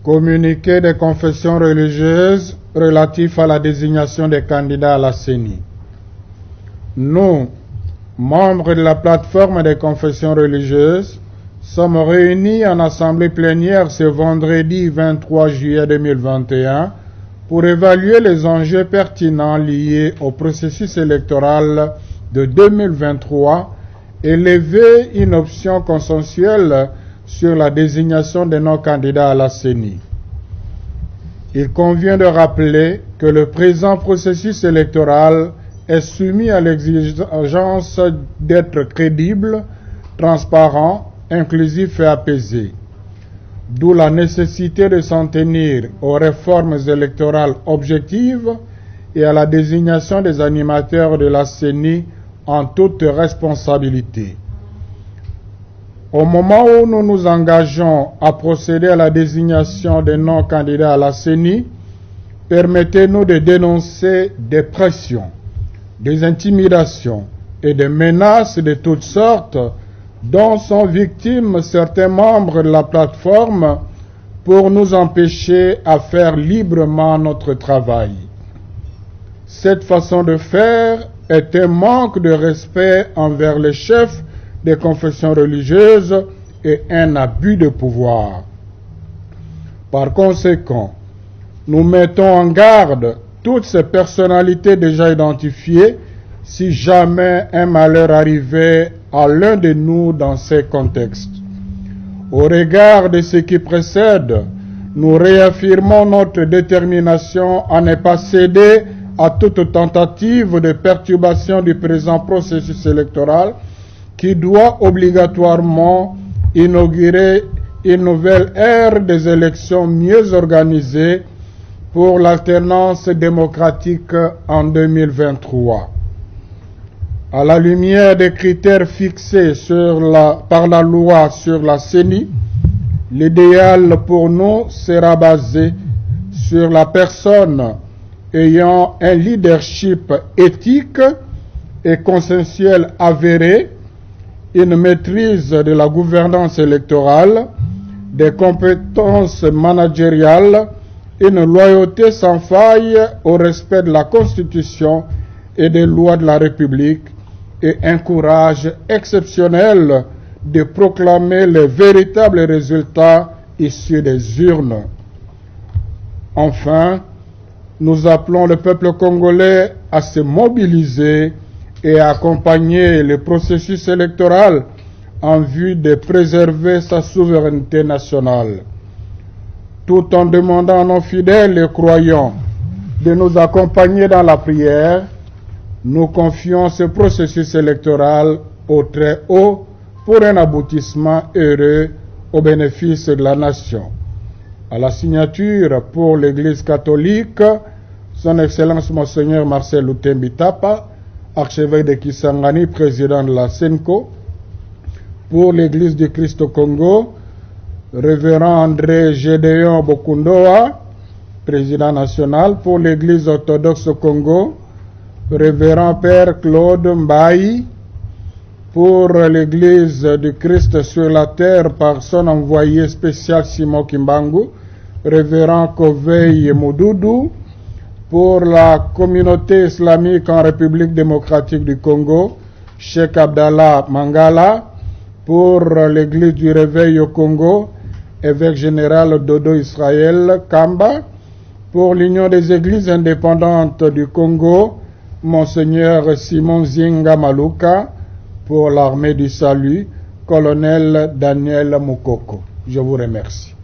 Communiqué des confessions religieuses relatif à la désignation des candidats à la CENI. Nous, membres de la plateforme des confessions religieuses, sommes réunis en assemblée plénière ce vendredi 23 juillet 2021 pour évaluer les enjeux pertinents liés au processus électoral de 2023 et lever une option consensuelle sur la désignation de nos candidats à la CENI. Il convient de rappeler que le présent processus électoral est soumis à l'exigence d'être crédible, transparent, inclusif et apaisé. D'où la nécessité de s'en tenir aux réformes électorales objectives et à la désignation des animateurs de la CENI en toute responsabilité. Au moment où nous nous engageons à procéder à la désignation de nos candidats à la CENI, permettez-nous de dénoncer des pressions, des intimidations et des menaces de toutes sortes dont sont victimes certains membres de la plateforme pour nous empêcher à faire librement notre travail. Cette façon de faire est un manque de respect envers les chefs des confessions religieuses et un abus de pouvoir. Par conséquent, nous mettons en garde toutes ces personnalités déjà identifiées si jamais un malheur arrivait à l'un de nous dans ces contextes. Au regard de ce qui précède, nous réaffirmons notre détermination à ne pas céder à toute tentative de perturbation du présent processus électoral qui doit obligatoirement inaugurer une nouvelle ère des élections mieux organisées pour l'alternance démocratique en 2023. À la lumière des critères fixés par la loi sur la CENI, l'idéal pour nous sera basé sur la personne ayant un leadership éthique et consensuel avéré, une maîtrise de la gouvernance électorale, des compétences managériales, une loyauté sans faille au respect de la Constitution et des lois de la République et un courage exceptionnel de proclamer les véritables résultats issus des urnes. Enfin, nous appelons le peuple congolais à se mobiliser et à accompagner le processus électoral en vue de préserver sa souveraineté nationale. Tout en demandant à nos fidèles et croyants de nous accompagner dans la prière, nous confions ce processus électoral au très haut pour un aboutissement heureux au bénéfice de la nation. À la signature pour l'Église catholique, Son Excellence Monseigneur Marcel Lutembi Tapa, archevêque de Kisangani, président de la SENCO. Pour l'Église du Christ au Congo, Révérend André Gédéon Bokundoa, président national. Pour l'Église orthodoxe au Congo, Révérend Père Claude Mbaye. Pour l'Église du Christ sur la terre par son envoyé spécial Simon Kimbangu, Révérend Koveï Moudoudou. Pour la communauté islamique en République démocratique du Congo, Cheikh Abdallah Mangala. Pour l'Église du Réveil au Congo, évêque général Dodo Israël Kamba. Pour l'Union des Églises indépendantes du Congo, Monseigneur Simon Zinga Maluka. Pour l'Armée du Salut, Colonel Daniel Moukoko. Je vous remercie.